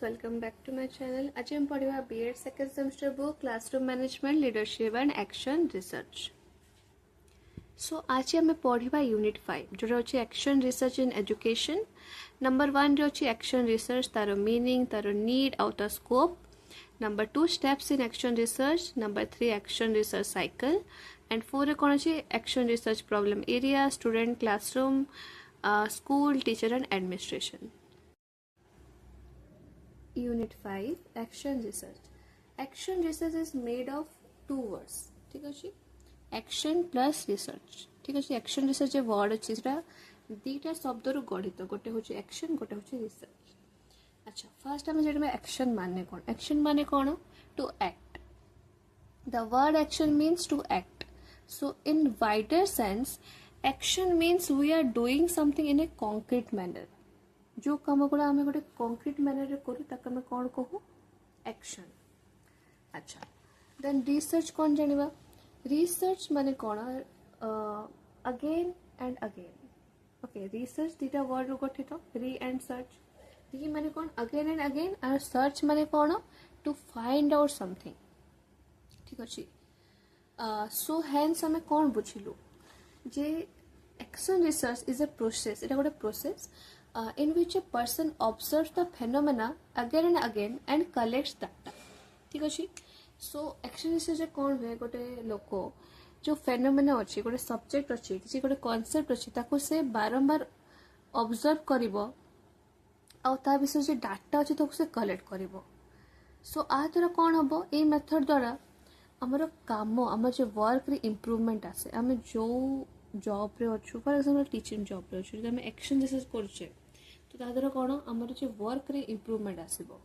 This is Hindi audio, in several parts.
welcome back to my channel. आज हम पढ़िबा B.Ed second semester book Classroom Management, Leadership and Action Research. So आज हम पढ़िबा Unit 5 जो अछि Action Research in Education. Number 1 रे अछि Action Research taro meaning, taro need, out of scope. Number 2 steps in Action Research. Number 3 Action Research cycle. And 4 रे कोन अछि Action Research problem area, student, classroom, school, teacher and administration. Unit 5 Action Research. Action Research is made of two words. ठीक अछि Action plus Research. ठीक अछि Action Research जे word अछि सेटा दीटा शब्द रु गठित गोटे होछि Action गोटे होछि Research. अच्छा फर्स्ट हम जेडमे Action माने कोन Action माने कोन to act. The word action means to act. So in wider sense action means we are doing something in a concrete manner. जो काम गुड़ा आम गोटे कंक्रीट मैनर करूँ ताको आम कौन कहू एक्शन. अच्छा देन रिसर्च कौन जानिबा रिसर्च माने कौन again and again. Okay research दीटा वर्ड गठित री एंड सर्च. री माने कौन अगेन एंड अगेन और सर्च माने कौन टू फाइंड आउट समथिंग. ठीक अच्छे सो हेन्स आम कौन बुझिलु जे action research is a process. एटा गोटे process in which a person observes the phenomena again and again and collects data. ठीक अच्छे सो एक्शन रिसर्च कौन हुए गोटे लोक जो फेनोमेना अच्छी गोटे सब्जेक्ट अच्छी किसी गोटे कॉन्सेप्ट अच्छी ताको से बारंबार ऑब्जर्व करिवो आ ता विषय जे डाटा अच्छी ताको से कलेक्ट करिवो. सो आ द्वारा कौन हम ये मेथड द्वारा आमर काम आम जो वर्क रे इम्प्रूवमेंट आसे आम जो जॉब रे अच्छु फॉर एग्जांपल टीचिंग जॉब रे अच्छु आम एक्शन रिसर्च करछे तो ता द्वारा कौन आमर जो वर्क रे improvement आसीबो.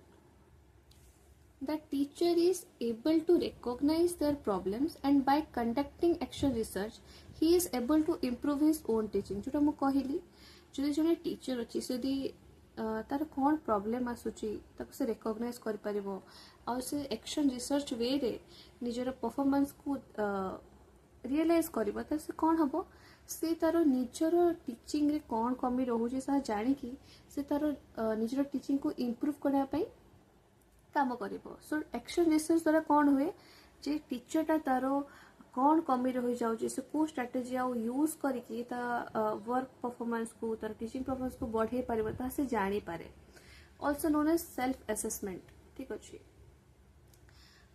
The teacher is able to recognize their problems and by conducting action research he is able to improve his own teaching. जोटा मु कहली जदि जने टीचर अछि सेदी तार कौन प्रॉब्लम आसुची ताको से रिकॉग्नाइज कर परिबो और से एक्शन रिसर्च वे रे निजर परफॉर्मेंस को रियलाइज करिबो त से कौन हबो से तार निजर टीचिंग रे कौन कमी रहउची सा जानि कि से तार निजर टीचिंग को इम्प्रूव करबा पई काम करिबो. सो एक्शन रिसर्च द्वारा कौन हुए जे टीचरटा तार कौन कमी रही जाउची से को स्ट्रेटजी आ यूज करिकि ता वर्क परफॉर्मेंस को तार टीचिंग परफॉर्मेंस को बढ़े पारिबो ता से जानि पारे. Also known as self assessment. ठीक अछि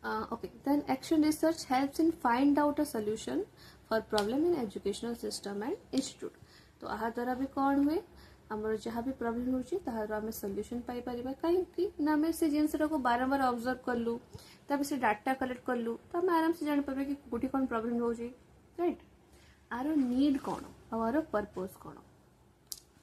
okay then action research helps in find out a solution for problem in educational system and institute. तो aha द्वारा भी कौन हुए आमर जहाँ भी प्रॉब्लम होची ताहार आमे सॉल्यूशन पाई परिबा काहे ना आमे से जिनसरा को बारंबार ऑब्जर्व करलु तब से डाटा कलेक्ट करलु तो आमे आराम से जान पाबे कि कोठी कोन प्रॉब्लम होची. राइट आरो नीड कोन और पर्पस कोन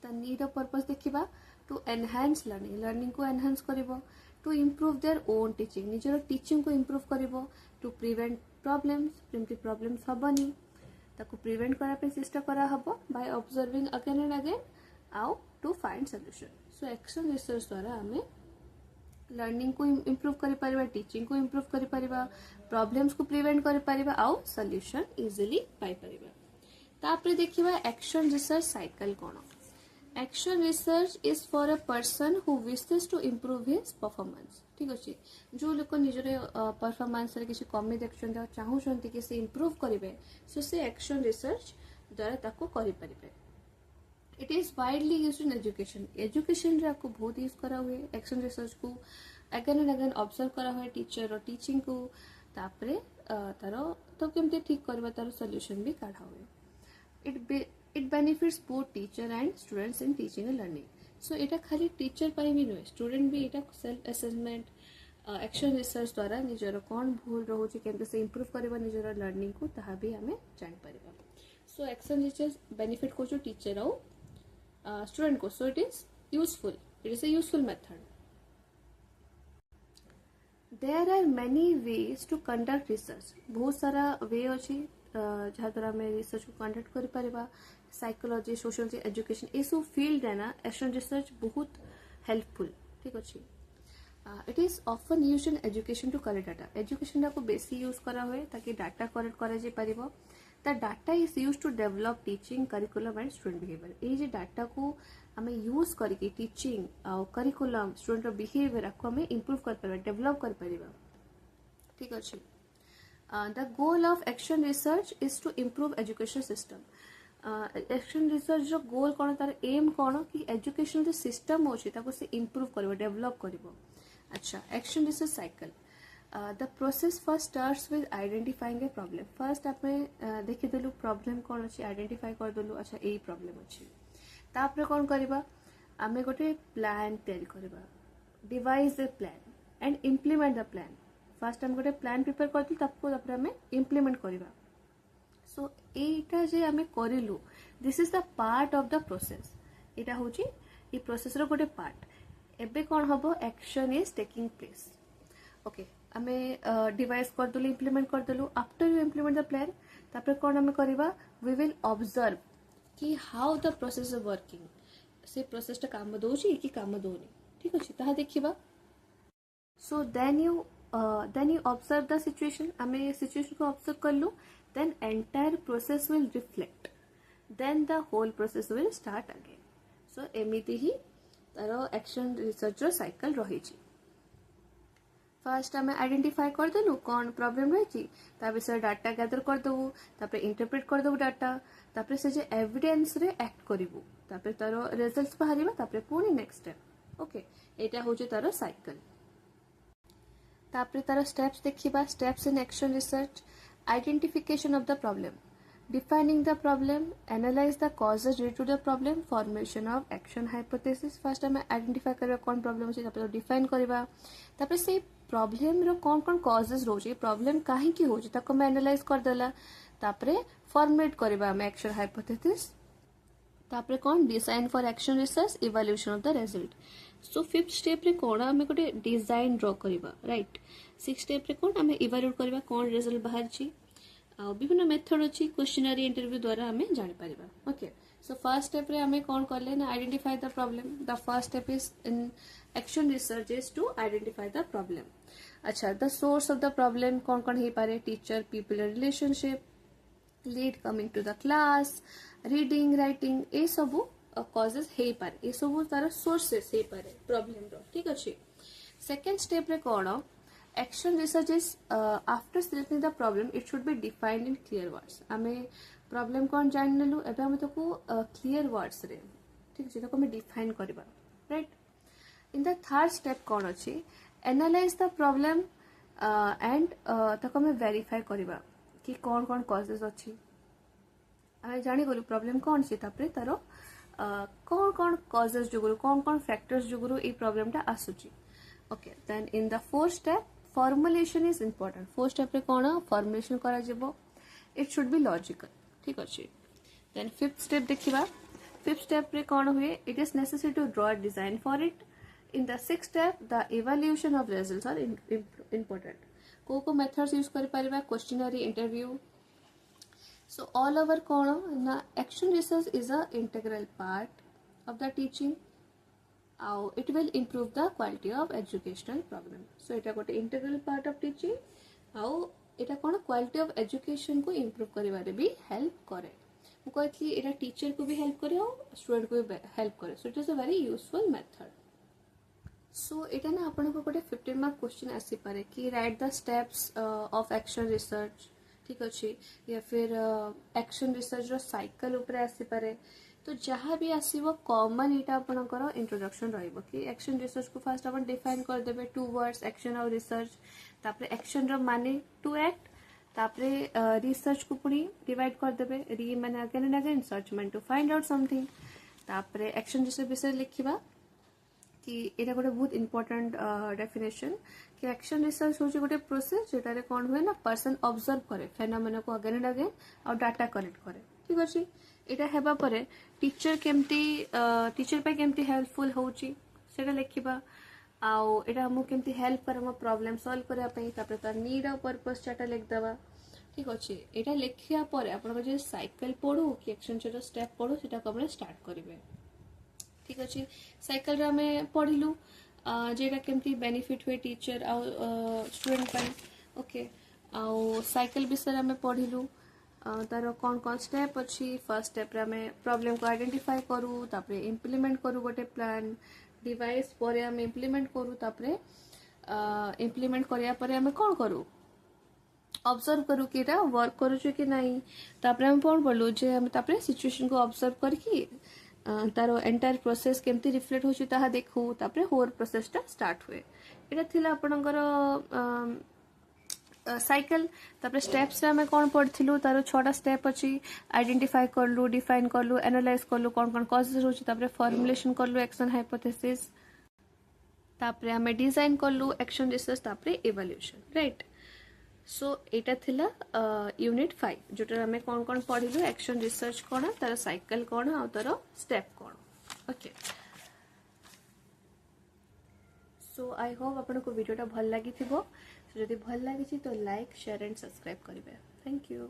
त नीड और पर्पस देखिबा टू एनहांस लर्निंग को एनहांस करिवो to improve their own teaching निजर टीचिंग को इम्प्रूव करिवो टू प्रिवेंट प्रॉब्लम्स हबनी ताको प्रिवेंट करा पे चेष्टा करा हबो by observing again and again आउ to find solution. So action research द्वारा हमें लर्निंग को इम्प्रूव करि परिबा टीचिंग को इम्प्रूव करि परिबा प्रॉब्लम्स को प्रिवेंट करि परिबा आउ सॉल्यूशन इजीली पाई परिबा. तापरे देखिबा एक्शन रिसर्च साइकिल कोन. Action research is for a person who wishes to improve his performance. ठीक अछि जो लोक निजरे परफॉर्मेंस रे किछि कमी देखछन आ चाहउछन कि से इम्प्रूव करिवे सो से एक्शन रिसर्च द्वारा ताको करि परिबे. It is widely used in education. Education रे आपको बहुत यूज करा हुए एक्शन रिसर्च को अगेन एंड अगेन ऑब्जर्व करा हुए टीचर और टीचिंग को तापरे तारो तो केमते ठीक करबा तारो सॉल्यूशन भी काढा हुए. It benefits both teacher and students in teaching and learning. So एटा खाली टीचर पाई भी नुहे स्टूडेंट भी एटा सेल्फ असेसमेंट एक्शन रिसर्च द्वारा निजर कौन भूल रहउची केमते से इम्प्रूव करबा निजर लर्निंग को ताहा भी हमें जान परिबा. सो एक्शन रिसर्च बेनिफिट को जो टीचर आउ student को so it is a useful method. There are many ways to conduct research. बहुत सारा वे अछि जहाँ द्वारा में रिसर्च को कंडक्ट करि परिबा. साइकोलॉजी सोशियोलॉजी एजुकेशन ए सब फील्ड है ना एक्शन रिसर्च बहुत हेल्पफुल. ठीक अछि it is often used in education to collect data. Education को बेसी यूज करा हुए ताकि डाटा कलेक्ट करा जे परिबो. The data is used to develop teaching curriculum and student behavior. ये जो डाटा को आम यूज करके टीचिंग करिकुलम स्टूडेंट बिहेवियर को आम इम्प्रूव कर डेवलप कर पारिबा ठीक अच्छे the goal of action research is to improve education system action research रो गोल कौन तार एम कौन कि एजुकेशन जो सिस्टम अच्छे से इम्प्रूव कर डेवलप कर अच्छा action research cycle the process first starts with identifying a problem first आप देखीदेलु प्रॉब्लम कौन अच्छे आइडेंटिफाई करदेलु अच्छा यही प्रॉब्लम अच्छे तापर कौन करवा आम गोटे प्लान तैयारी करवा devise a plan and implement the plan first आम गोटे प्लान प्रिपेयर करते आम इम्प्लीमेंट करवा सो एटा जे आम करिलु this is the part of the process यहाँ हूँ ये प्रोसेस रो गोटे पार्ट एबे कौन हम action is taking place okay आम डिवाइस करदेलु इम्प्लीमेंट करदेलु after you implement the plan तापर कौन आम करवा वी विल ऑब्जर्व कि how the process is working से प्रोसेस टा काम दौची कि काम दौनी ठीक अच्छे ताहा देखिबा so then you observe the situation आम सिचुएशन को ऑब्जर्व करलु then entire process will reflect then the whole process will start again so एमिति ही तारो एक्शन रिसर्च रो साइकिल रही छी फर्स्ट आम आइडेंटिफाई कर देलु कौन प्रॉब्लम रही ता विषय डाटा गैदर कर देबु तापर इंटरप्रेट कर देबु डाटा तापर से जे एविडेंस रे एक्ट करिवु तापर तारो रिजल्ट्स बाहरिबा तापर पुनी नेक्स्ट स्टेप ओके एटा होजे तारो साइकिल तापर तारो स्टेप्स देखिबा steps in action research identification of the problem defining the problem analyze the causes related to the problem formation of action hypothesis first हमें identify करबा कौन problem अछि तापर define करबा तापर से problem रो कौन कौन causes रोचे problem काहे की होची ताको मैं analyze कर देला तापर formulate करबा हम action hypothesis तापर कौन design for action research evaluation of the result so fifth step रे कौन आम गोटे डिजाइन ड्र करवा राइट सिक्स स्टेप रे कौन आम इवालुएट करवा कौन रिजल्ट बाहर विभिन्न मेथड अच्छी क्वेश्चनरी इंटरव्यू द्वारा आम जानी पारिबा ओके सो फर्स्ट स्टेप रे आम कौन करले ना identify the problem the first step is in action research is to identify the problem अच्छा the source of the problem कौन कौन हो पारे teacher people relationship lead coming to the class reading writing ए सबू कॉजेस हे पारे ये सब तार सोर्सेस हे पारे प्रॉब्लम रो ठीक अच्छे सेकेंड स्टेप रे कौन action research is after selecting the problem it should be defined in clear words आमे प्रॉब्लम कौन जान नेलु एबे हम ताको क्लियर वर्ड्स रे ठीक छै ताको हम डिफाइन करबा right in the third step कौन अछि एनालाइज द प्रॉब्लम एंड ताको हम वेरीफाई करबा कि कौन कौन कॉजेस अछि आमे जानि गलु प्रॉब्लम कौन छै तापरे तारो कौन कौन कॉजेस जुगुरु कौन कौन फैक्टर्स जुगुरु ये प्रॉब्लम टा आसुची okay then in the fourth step formulation is important fourth step रे कौन फॉर्मुलेशन करा जेबो इट शुड बी लॉजिकल ठीक अच्छे देन फिफ्थ स्टेप देखिबा फिफ्थ स्टेप रे कौन हुए it is necessary to draw design for it in the sixth step the evaluation of results are important को मेथड्स यूज कर पारिबा questionnaire interview so all over कौन ना action research is a integral part of the teaching it will improve the quality of educational program so এটা गोटे integral part of teaching এটা कौन quality of education को improve करिवारे भी help करे मु कहथि एटा टीचर को भी help करे और स्टूडेंट को भी help करे so it is a very useful method so एटा ना आपण को गोटे 15 मार्क क्वेश्चन आसी पारे कि write the steps of action research ठीक अच्छे या फिर एक्शन रिसर्च रो साइकिल ऊपर आसी पारे तो जहाँ भी आसीबो कॉमन इटा आपनकर इंट्रोडक्शन रहइबो कि एक्शन रिसर्च को फर्स्ट अपन डिफाइन कर देबे टू वर्ड्स एक्शन और रिसर्च तापरे एक्शन रो माने टू एक्ट तापरे रिसर्च को पुनी डिवाइड कर देबे री माने अगेन एंड अगेन सर्च माने टू फाइंड आउट समथिंग तापरे एक्शन रिसर्च विषय लिखिबा कि एटा गोटे बहुत इंपोर्टेंट डेफिनेशन कि एक्शन रिसर्च होची गोटे प्रोसेस जेटारे कौन हुए ना पर्सन ऑब्जर्व करे फेनोमेना को अगेन एंड अगेन और डाटा कलेक्ट करे ठीक अछि एटा हेबा परे टीचर केमती टीचर पे केमती हेल्पफुल होची सेटा लिखिबा आउ एटा हम केमती हेल्प कर हम प्रॉब्लम सॉल्व करा पई तापर त नीड और पर्पस चाटा लिख दबा ठीक अछि एटा लिखिया परे आपण जे साइकिल पढू कि एक्शन चलो स्टेप पढू सेटा को आपण स्टार्ट करिवे ठीक अच्छे साइकिल रे में पढ़िलु जेटा केमती बेनिफिट हुए टीचर आ स्टूडेंट पाई ओके आ साइकिल विषय में पढ़िलु तार कौन कौन स्टेप अच्छी फर्स्ट स्टेप रे आमे प्रॉब्लम को आइडेंटिफाई करू तापरे इम्प्लीमेंट करू गोटे प्लान डिवाइस पर आमे इम्प्लीमेंट करू तापरे इम्प्लीमेंट करिया परे आमे कौन करू ऑब्जर्व करू कि एटा वर्क करूछु कि नहीं तापरे हम कौन पढ़लु जे हम तापरे सिचुएशन को ऑब्जर्व करके तार एंटायर प्रोसेस केमती रिफ्लेक्ट होछि ताहा देखू तापरे होर प्रोसेस टा स्टार्ट हुए एटा थिला आपनकर साइकिल तापरे स्टेप्स रे हमें कौन पढ़थिलु तार 6टा स्टेप अछि आइडेंटिफाई करलु डिफाइन करलु एनालाइज करलु कौन कौन कॉजेस होछि तापरे फॉर्मुलेशन करलु एक्शन हाइपोथेसिस तापरे हमें डिजाइन करलु एक्शन रिसर्च तापरे इवैल्यूएशन राइट सो एटा थिला यूनिट 5 जोटर हमें कौन कौन पढ़िलु एक्शन रिसर्च कोन तार साइकिल कोन आ तार step cone okay so I hope आपन को वीडियोटा भल लागि थिबो जदि भल लागि तो लाइक शेयर एंड सब्सक्राइब करिवे थैंक यू।